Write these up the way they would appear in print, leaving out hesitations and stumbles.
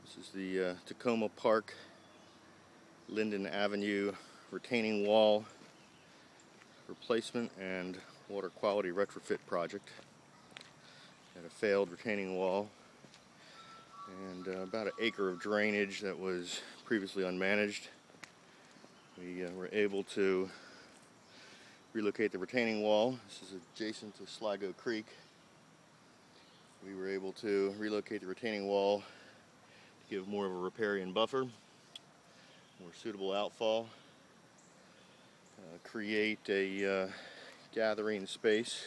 This is the Takoma Park, Linden Avenue retaining wall replacement and water quality retrofit project. Had a failed retaining wall and about an acre of drainage that was previously unmanaged. We were able to relocate the retaining wall. This is adjacent to Sligo Creek. We were able to relocate the retaining wall to give more of a riparian buffer, more suitable outfall, create a gathering space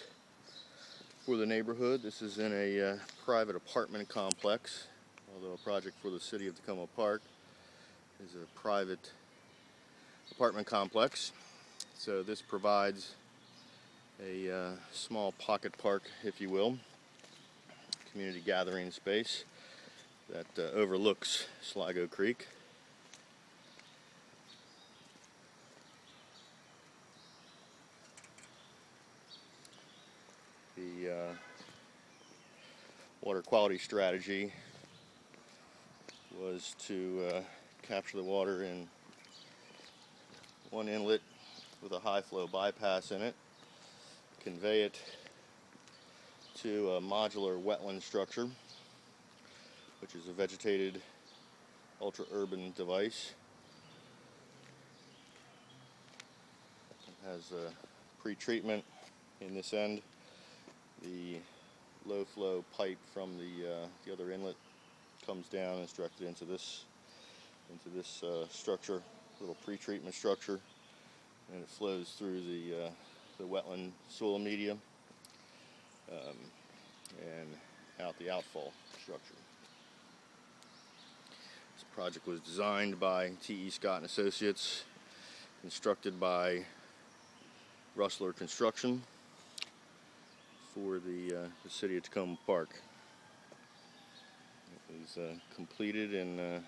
for the neighborhood. This is in a private apartment complex, although a project for the city of Takoma Park is a private apartment complex. So this provides a small pocket park, if you will, community gathering space that overlooks Sligo Creek. The water quality strategy was to capture the water in one inlet with a high flow bypass in it, convey it to a modular wetland structure, which is a vegetated ultra-urban device. It has a pre-treatment in this end. The low flow pipe from the other inlet comes down and is directed into this structure, little pre-treatment structure, and it flows through the wetland soil media and out the outfall structure. This project was designed by T.E. Scott & Associates, constructed by Rustler Construction for the city of Takoma Park. It was completed in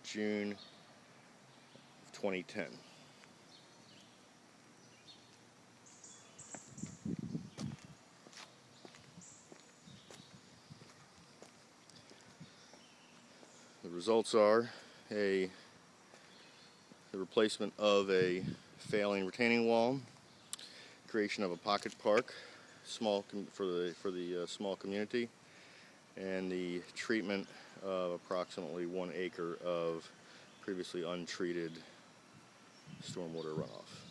June of 2010. The results are the replacement of a failing retaining wall, creation of a pocket park, for the small community, and the treatment of approximately 1 acre of previously untreated stormwater runoff.